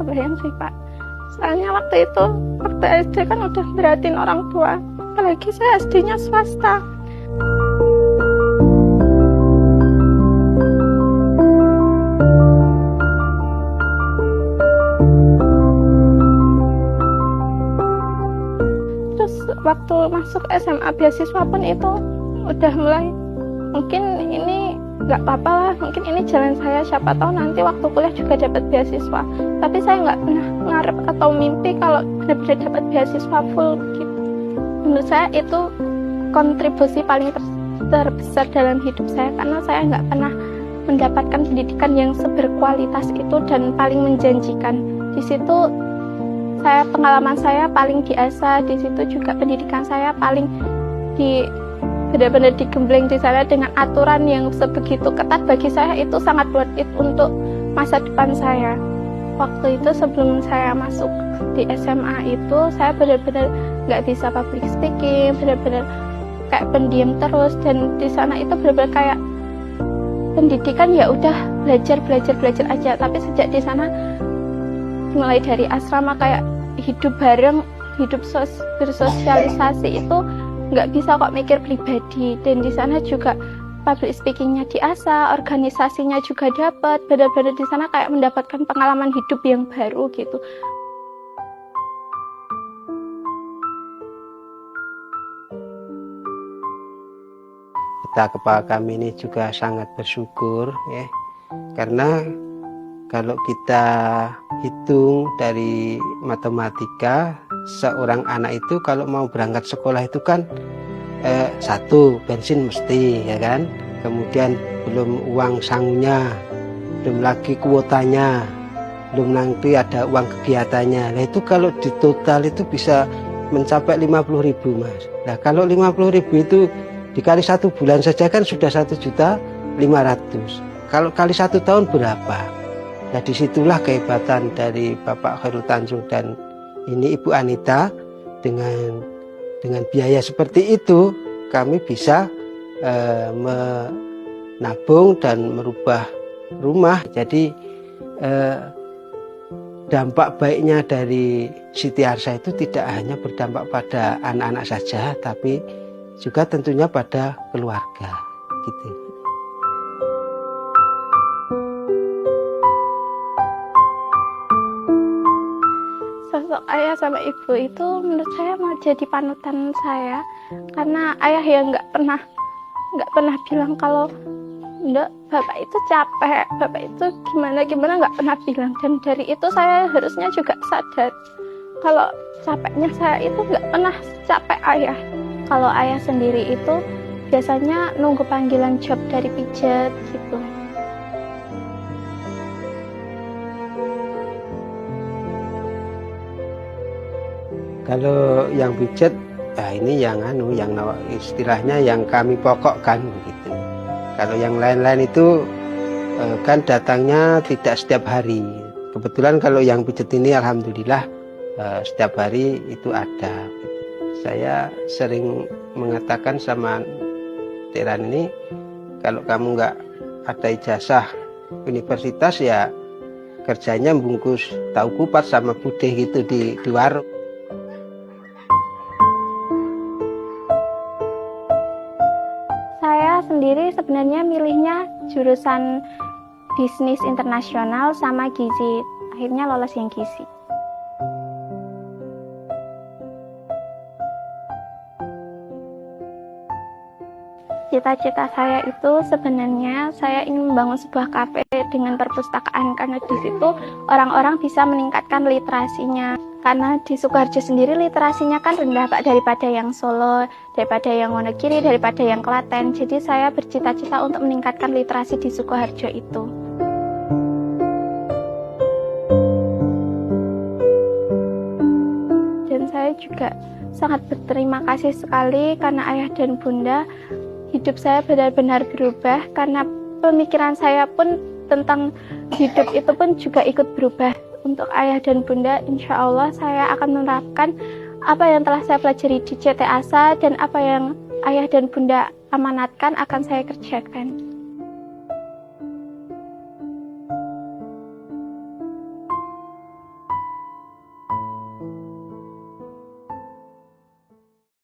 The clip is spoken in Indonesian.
kebayang sih Pak. Soalnya waktu SD kan udah beratin orang tua, apalagi saya SD-nya swasta. Terus waktu masuk SMA beasiswa pun itu udah mulai, mungkin ini nggak apa-apa lah, mungkin ini jalan saya, siapa tahu nanti waktu kuliah juga dapat beasiswa. Tapi saya nggak pernah ngarep atau mimpi kalau benar-benar dapat beasiswa full gitu. Menurut saya itu kontribusi paling terbesar dalam hidup saya, karena saya nggak pernah mendapatkan pendidikan yang berkualitas itu dan paling menjanjikan. Di situ pengalaman saya paling diasah, di situ juga pendidikan saya paling benar-benar digembleng di sana dengan aturan yang sebegitu ketat. Bagi saya itu sangat worth it untuk masa depan saya. Waktu itu sebelum saya masuk di SMA itu, saya benar-benar nggak bisa public speaking, benar-benar kayak pendiam terus. Dan di sana itu benar-benar kayak pendidikan ya udah belajar aja. Tapi sejak di sana, mulai dari asrama kayak hidup bareng, bersosialisasi itu nggak bisa kok mikir pribadi. Dan di sana juga public speakingnya diasah, organisasinya juga dapat, benar-benar di sana kayak mendapatkan pengalaman hidup yang baru gitu. Kita kepala kami ini juga sangat bersyukur ya, karena kalau kita hitung dari matematika, seorang anak itu kalau mau berangkat sekolah itu kan satu, bensin mesti ya kan, kemudian belum uang sangunya, belum lagi kuotanya, belum nanti ada uang kegiatannya. Nah itu kalau di total itu bisa mencapai 50.000 Mas. Nah kalau 50.000 itu dikali 1 bulan saja kan sudah 1.500.000. Kalau kali 1 tahun berapa? Nah disitulah kehebatan dari Bapak Khairul Tanjung dan ini Ibu Anita. Dengan biaya seperti itu kami bisa menabung dan merubah rumah. Jadi dampak baiknya dari Siti Harsha itu tidak hanya berdampak pada anak-anak saja, tapi juga tentunya pada keluarga gitu. Sosok ayah sama ibu itu menurut saya mau jadi panutan saya, karena ayah yang nggak pernah bilang kalau enggak, bapak itu capek, bapak itu gimana nggak pernah bilang. Dan dari itu saya harusnya juga sadar kalau capeknya saya itu nggak pernah capek ayah. Kalau ayah sendiri itu biasanya nunggu panggilan job dari pijat gitu. Kalau yang pijat, nah ini yang istilahnya yang kami pokokkan begitu. Kalau yang lain-lain itu kan datangnya tidak setiap hari. Kebetulan kalau yang pijat ini alhamdulillah setiap hari itu ada. Saya sering mengatakan sama Teran ini, kalau kamu nggak ada ijazah universitas ya kerjanya bungkus tahu kupat sama pudeh gitu di warung. Saya sendiri sebenarnya milihnya jurusan bisnis internasional sama gizi. Akhirnya lolos yang gizi. Cita-cita saya itu sebenarnya saya ingin membangun sebuah kafe dengan perpustakaan, karena di situ orang-orang bisa meningkatkan literasinya. Karena di Sukoharjo sendiri literasinya kan rendah Pak, daripada yang Solo, daripada yang Wonogiri, daripada yang Klaten. Jadi saya bercita-cita untuk meningkatkan literasi di Sukoharjo itu. Dan saya juga sangat berterima kasih sekali karena ayah dan bunda. Hidup saya benar-benar berubah, karena pemikiran saya pun tentang hidup itu pun juga ikut berubah. Untuk ayah dan bunda, insya Allah saya akan menerapkan apa yang telah saya pelajari di CT Asa, dan apa yang ayah dan bunda amanatkan akan saya kerjakan.